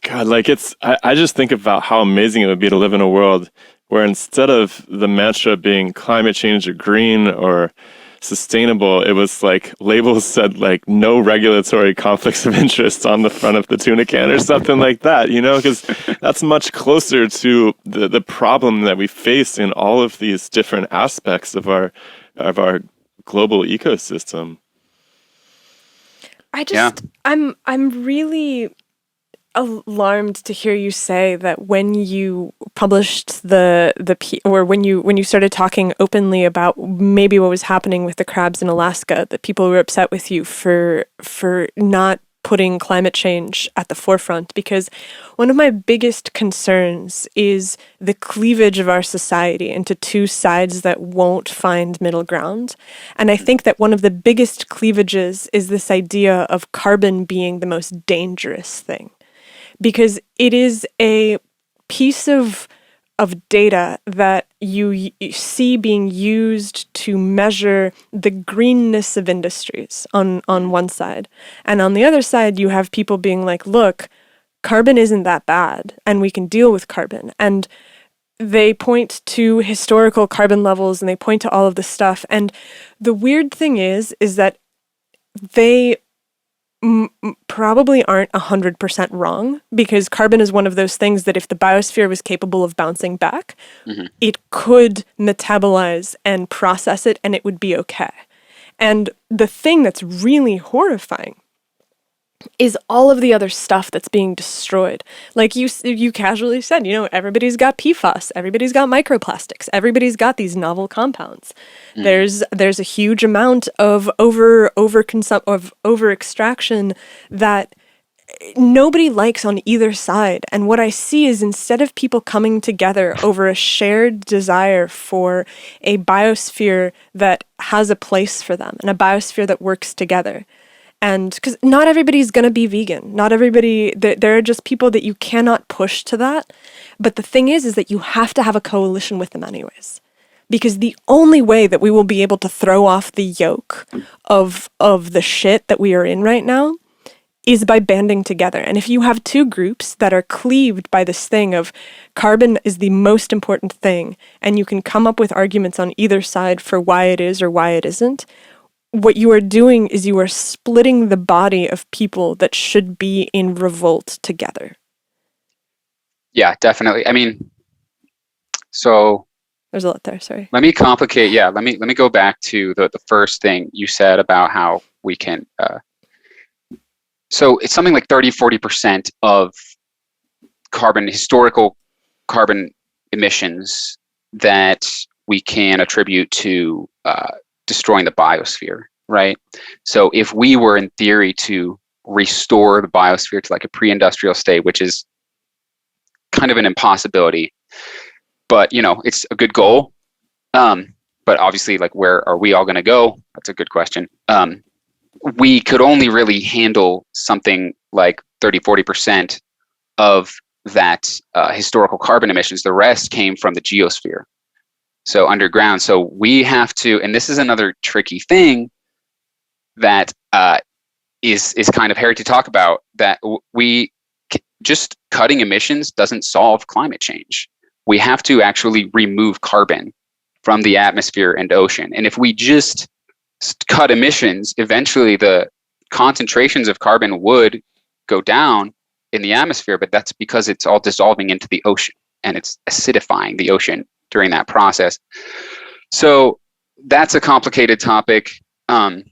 God, like I just think about how amazing it would be to live in a world where instead of the mantra being climate change or green or sustainable, it was like labels said like no regulatory conflicts of interest on the front of the tuna can or something like that, because that's much closer to the problem that we face in all of these different aspects of our global ecosystem. I'm really alarmed to hear you say that when you published or when you started talking openly about maybe what was happening with the crabs in Alaska, that people were upset with you for not putting climate change at the forefront, because one of my biggest concerns is the cleavage of our society into two sides that won't find middle ground. And I think that one of the biggest cleavages is this idea of carbon being the most dangerous thing, because it is a piece of data that you see being used to measure the greenness of industries on one side. And on the other side, you have people being like, look, carbon isn't that bad, and we can deal with carbon. And they point to historical carbon levels, and they point to all of this stuff. And the weird thing is that they probably aren't 100% wrong, because carbon is one of those things that if the biosphere was capable of bouncing back, it could metabolize and process it, and it would be okay. And the thing that's really horrifying is all of the other stuff that's being destroyed. Like you casually said, everybody's got PFAS, everybody's got microplastics, everybody's got these novel compounds. There's a huge amount of over extraction that nobody likes on either side. And what I see is, instead of people coming together over a shared desire for a biosphere that has a place for them and a biosphere that works together. And because not everybody's going to be vegan. Not everybody, there are just people that you cannot push to that. But the thing is that you have to have a coalition with them anyways. Because the only way that we will be able to throw off the yoke of the shit that we are in right now is by banding together. And if you have two groups that are cleaved by this thing of carbon is the most important thing, and you can come up with arguments on either side for why it is or why it isn't, what you are doing is you are splitting the body of people that should be in revolt together. Yeah, definitely. I mean, so there's a lot there. Sorry. Let me complicate. Yeah, let me go back to the first thing you said about how we can. So it's something like 30-40% of historical carbon emissions that we can attribute to destroying the biosphere, right? So if we were in theory to restore the biosphere to like a pre-industrial state, which is kind of an impossibility, but it's a good goal. But obviously, like, where are we all going to go? That's a good question. We could only really handle something like 30-40% of that historical carbon emissions. The rest came from the geosphere. So underground. So we have to, and this is another tricky thing that is kind of hairy to talk about, that just cutting emissions doesn't solve climate change. We have to actually remove carbon from the atmosphere and ocean. And if we just cut emissions, eventually the concentrations of carbon would go down in the atmosphere, but that's because it's all dissolving into the ocean and it's acidifying the ocean during that process. So that's a complicated topic. And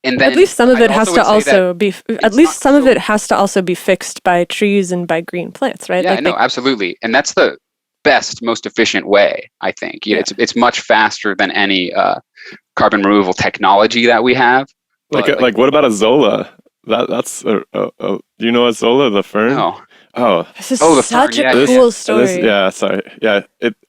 then at least some of it has to also be. At least some of it has to also be fixed by trees and by green plants, right? Yeah, absolutely. And that's the best, most efficient way, I think. Yeah. It's much faster than any carbon removal technology that we have. Like what about Azolla? That's do you know Azolla, the fern? No. Oh, this is such a cool story.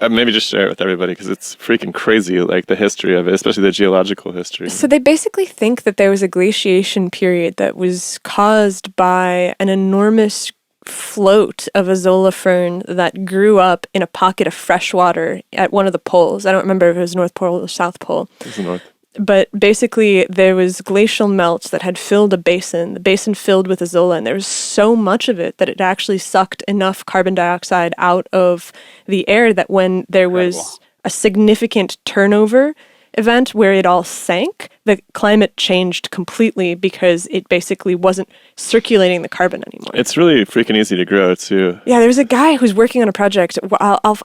Maybe just share it with everybody, because it's freaking crazy, like the history of it, especially the geological history. So they basically think that there was a glaciation period that was caused by an enormous float of Azolla fern that grew up in a pocket of fresh water at one of the poles. I don't remember if it was North Pole or South Pole. It was the North. But basically, there was glacial melt that had filled a basin. The basin filled with azola, and there was so much of it that it actually sucked enough carbon dioxide out of the air that when there was a significant turnover event where it all sank, the climate changed completely because it basically wasn't circulating the carbon anymore. It's really freaking easy to grow too. Yeah, there's a guy who's working on a project. I'll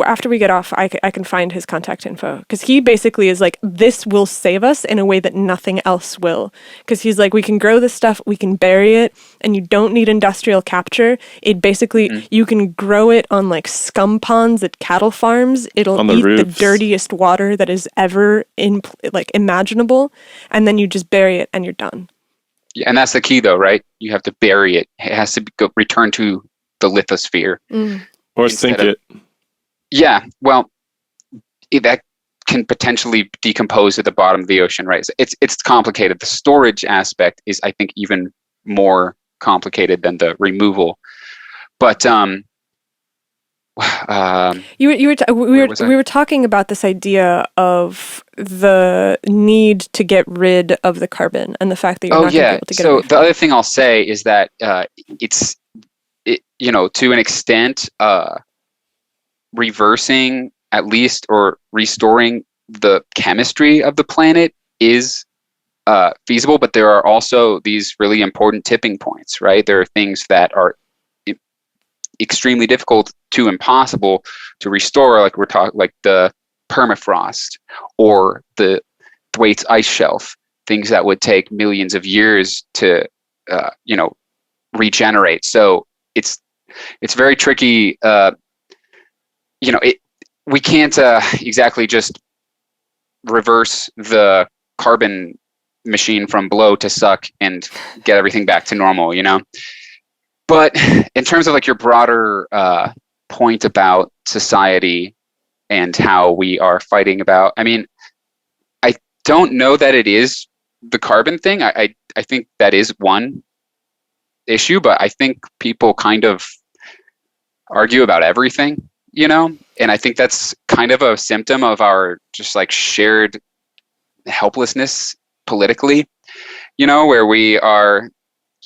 after we get off, I can find his contact info, because he basically is like, this will save us in a way that nothing else will. Because he's like, we can grow this stuff, we can bury it, and you don't need industrial capture. It basically, you can grow it on like scum ponds at cattle farms. It'll On the eat the roofs. dirtiest water that is ever imaginable, and then you just bury it and you're done. Yeah, and that's the key, though, right? You have to bury it. It has to return to the lithosphere. Or sink it. Yeah, well, that can potentially decompose at the bottom of the ocean, right? It's complicated. The storage aspect is, I think, even more complicated than the removal. But we were talking about this idea of the need to get rid of the carbon and the fact that you're not going to be able to get away from the other thing I'll say is that it's to an extent reversing at least or restoring the chemistry of the planet is feasible, but there are also these really important tipping points, right? There are things that are extremely difficult to impossible to restore, like we're talking, like the permafrost or the Thwaites ice shelf, things that would take millions of years to regenerate. So it's very tricky. We can't exactly just reverse the carbon machine from blow to suck and get everything back to normal, But in terms of like your broader point about society and how we are fighting about, I mean, I don't know that it is the carbon thing. I think that is one issue, but I think people kind of argue about everything, and I think that's kind of a symptom of our just like shared helplessness politically, where we are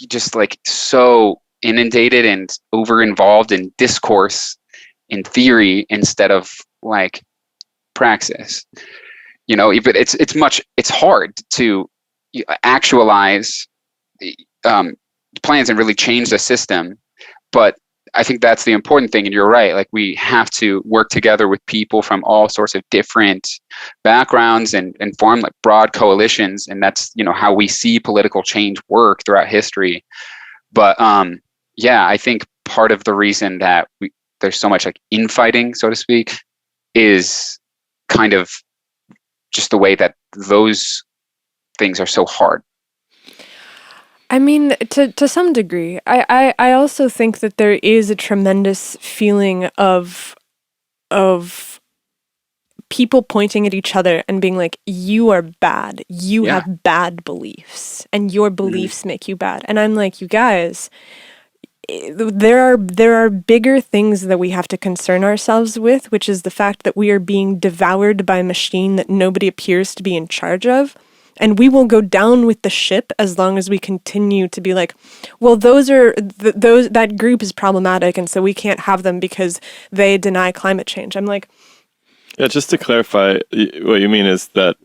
just like so inundated and over involved in discourse in theory instead of like praxis, but it's hard to actualize plans and really change the system. But I think that's the important thing, and you're right, like we have to work together with people from all sorts of different backgrounds and form like broad coalitions, and that's how we see political change work throughout history. But I think part of the reason that there's so much like infighting, so to speak, is kind of just the way that those things are so hard. I mean, to some degree. I also think that there is a tremendous feeling of people pointing at each other and being like, you are bad. You have bad beliefs, and your beliefs make you bad. And I'm like, you guys, there are bigger things that we have to concern ourselves with, which is the fact that we are being devoured by a machine that nobody appears to be in charge of. And we will go down with the ship as long as we continue to be like, well, that group is problematic, and so we can't have them because they deny climate change. I'm like, yeah, just to clarify, what you mean is that,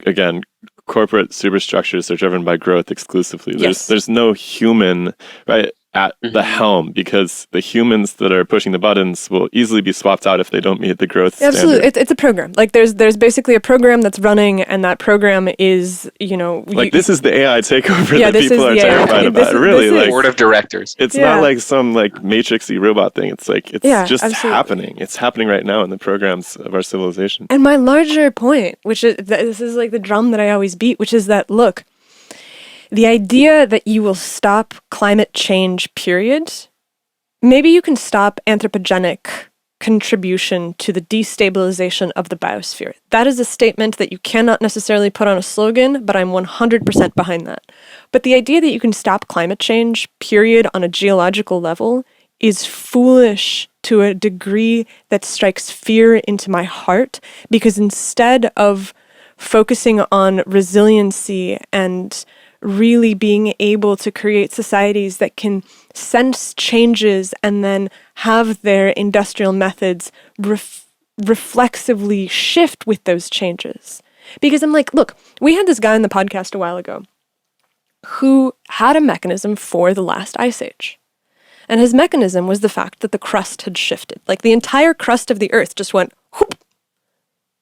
again, corporate superstructures are driven by growth exclusively. There's no human, right, at the helm, because the humans that are pushing the buttons will easily be swapped out if they don't meet the growth standard. Absolutely. It's a program. Like there's basically a program that's running, and that program is, this is the AI takeover that people are terrified about. Really, like board of directors. It's not like some like matrixy robot thing. It's like just happening. It's happening right now in the programs of our civilization. And my larger point, which is this is like the drum that I always beat, which is that, look, the idea that you will stop climate change, period, maybe you can stop anthropogenic contribution to the destabilization of the biosphere. That is a statement that you cannot necessarily put on a slogan, but I'm 100% behind that. But the idea that you can stop climate change, period, on a geological level is foolish to a degree that strikes fear into my heart, because instead of focusing on resiliency and really being able to create societies that can sense changes and then have their industrial methods reflexively shift with those changes. Because I'm like, look, we had this guy on the podcast a while ago who had a mechanism for the last ice age. And his mechanism was the fact that the crust had shifted. Like the entire crust of the earth just went whoop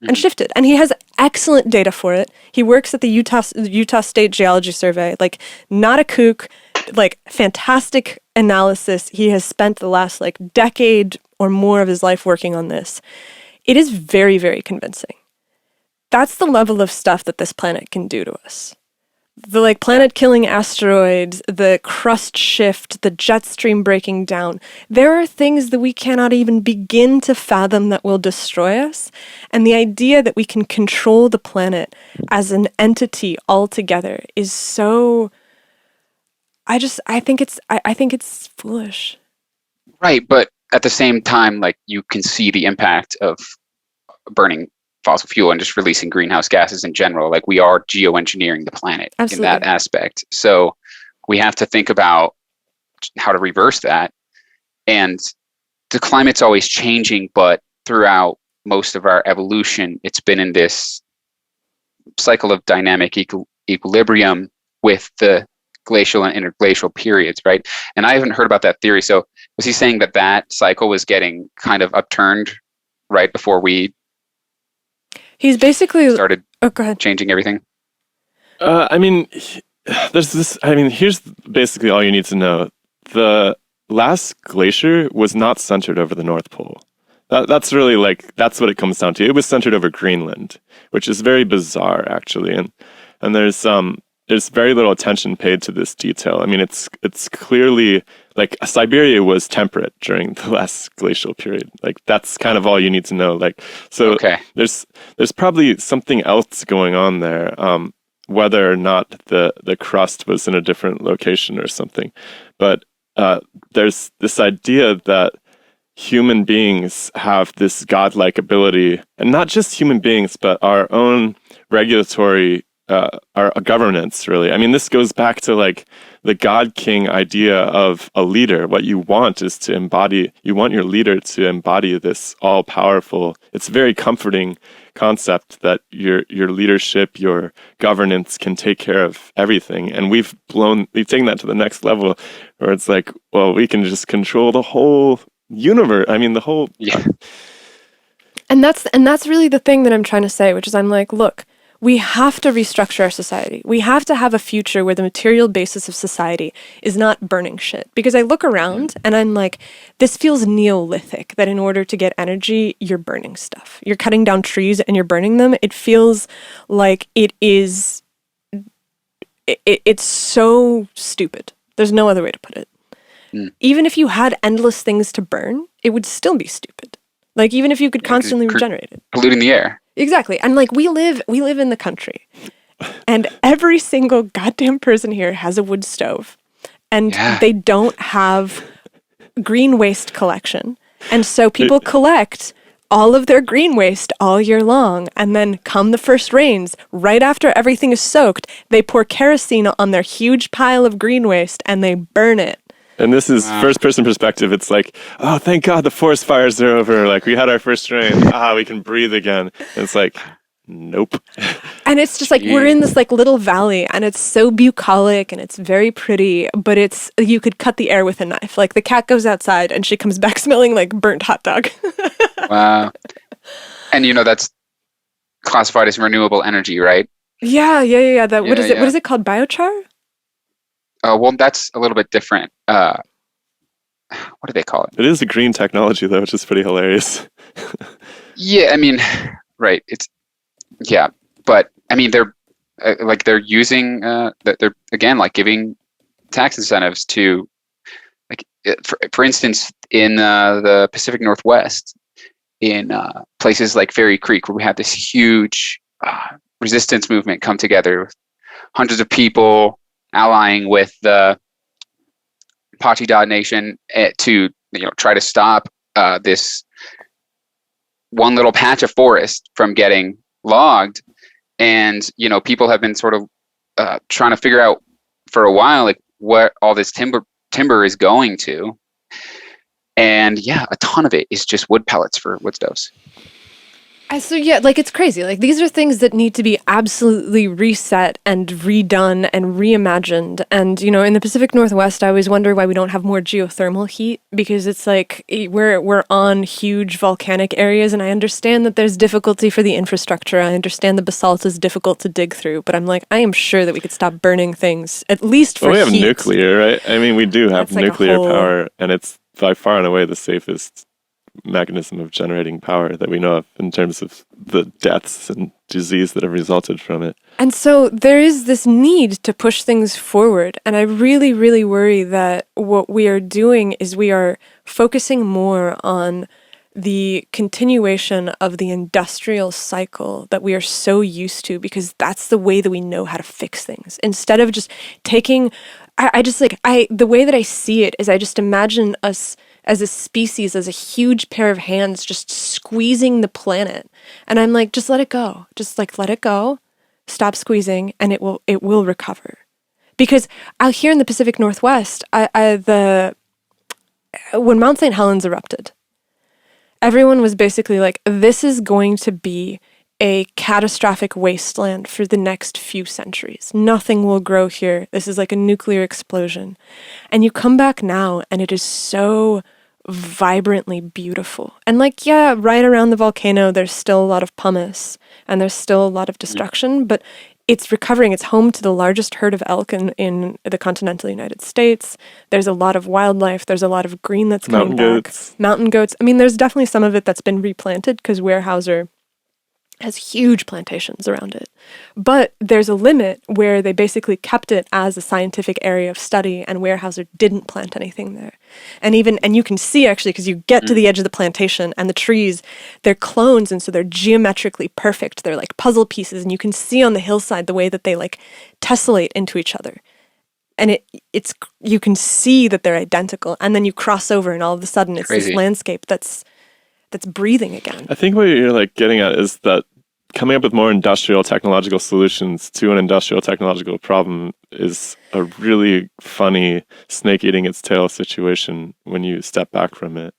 and shifted. And he has excellent data for it. He works at the Utah State Geology Survey, like not a kook, like fantastic analysis. He has spent the last like decade or more of his life working on this. It is very, very convincing. That's the level of stuff that this planet can do to us. The like planet-killing asteroids, the crust shift, the jet stream breaking down. There are things that we cannot even begin to fathom that will destroy us. And the idea that we can control the planet as an entity altogether is so... I think it's foolish. Right, but at the same time, like you can see the impact of burning fossil fuel and just releasing greenhouse gases in general. Like we are geoengineering the planet Absolutely. in that aspect. So we have to think about how to reverse that. And the climate's always changing, but throughout most of our evolution, it's been in this cycle of dynamic equilibrium with the glacial and interglacial periods, right? And I haven't heard about that theory. So was he saying that that cycle was getting kind of upturned right before we He's basically started go ahead. changing everything? I mean, there's this. I mean, here's basically all you need to know. The last glacier was not centered over the North Pole. That's really that's what it comes down to. It was centered over Greenland, which is very bizarre, actually. And there's very little attention paid to this detail. I mean, it's clearly like Siberia was temperate during the last glacial period. Like that's kind of all you need to know. Like so, Okay. there's probably something else going on there. Whether or not the crust was in a different location or something, but there's this idea that human beings have this godlike ability, and not just human beings, but our own regulatory. Our governance, really. I mean, this goes back to like the God King idea of a leader. What you want is to embody, you want your leader to embody this all-powerful, it's a very comforting concept that your leadership, your governance can take care of everything. And we've taken that to the next level where it's like, well, we can just control the whole universe. I mean, the whole... Yeah. And that's really the thing that I'm trying to say, which is I'm like, look, we have to restructure our society. We have to have a future where the material basis of society is not burning shit. Because I look around and I'm like, this feels Neolithic, that in order to get energy, you're burning stuff. You're cutting down trees and you're burning them. It feels like it's so stupid. There's no other way to put it. Even if you had endless things to burn, it would still be stupid. Like even if you could constantly regenerate it. Polluting the air. Exactly. And like we live in the country. And every single goddamn person here has a wood stove. And they don't have green waste collection. And so people collect all of their green waste all year long. And then come the first rains, right after everything is soaked, they pour kerosene on their huge pile of green waste and they burn it. And this is first-person perspective. It's like, oh, thank God the forest fires are over. Like, we had our first rain. We can breathe again. And it's like, nope. And it's just like, we're in this like little valley and it's so bucolic and it's very pretty, but you could cut the air with a knife. Like the cat goes outside and she comes back smelling like burnt hot dog. Wow. And that's classified as renewable energy, right? Yeah. What is it? What is it called? Biochar? Well, that's a little bit different. What do they call it? It is a green technology, though, which is pretty hilarious. Yeah, I mean, right. But I mean, they're using they're again like giving tax incentives to like for instance in the Pacific Northwest in places like Fairy Creek where we have this huge resistance movement come together with hundreds of people allying with the Pachidad Nation to try to stop this one little patch of forest from getting logged. And, people have been sort of trying to figure out for a while, like what all this timber is going to. And yeah, a ton of it is just wood pellets for wood stoves. So yeah, like it's crazy. Like these are things that need to be absolutely reset and redone and reimagined. And in the Pacific Northwest, I always wonder why we don't have more geothermal heat, because it's like we're on huge volcanic areas, and I understand that there's difficulty for the infrastructure. I understand the basalt is difficult to dig through, but I'm like, I am sure that we could stop burning things at least for we have heat. nuclear, right? I mean, we do have That's like nuclear power, and it's by far and away the safest mechanism of generating power that we know of in terms of the deaths and disease that have resulted from it. And so there is this need to push things forward. And I really, really worry that what we are doing is we are focusing more on the continuation of the industrial cycle that we are so used to, because that's the way that we know how to fix things. Instead of just taking, the way that I see it is I just imagine us as a species, as a huge pair of hands, just squeezing the planet. And I'm like, just let it go. Just like, let it go. Stop squeezing, and it will recover. Because out here in the Pacific Northwest, when Mount St. Helens erupted, everyone was basically like, this is going to be a catastrophic wasteland for the next few centuries. Nothing will grow here. This is like a nuclear explosion. And you come back now, and it is so vibrantly beautiful. And like, yeah, right around the volcano, there's still a lot of pumice, and there's still a lot of destruction, but it's recovering. It's home to the largest herd of elk in the continental United States. There's a lot of wildlife. There's a lot of green that's coming back. Mountain goats. I mean, there's definitely some of it that's been replanted, because Weyerhaeuser has huge plantations around it. But there's a limit where they basically kept it as a scientific area of study, and Weyerhaeuser didn't plant anything there. And you can see, actually, because you get to the edge of the plantation, and the trees, they're clones, and so they're geometrically perfect. They're like puzzle pieces, and you can see on the hillside the way that they like tessellate into each other. And you can see that they're identical, and then you cross over, and all of a sudden it's Crazy. This landscape that's breathing again. I think what you're like getting at is that coming up with more industrial technological solutions to an industrial technological problem is a really funny snake eating its tail situation when you step back from it.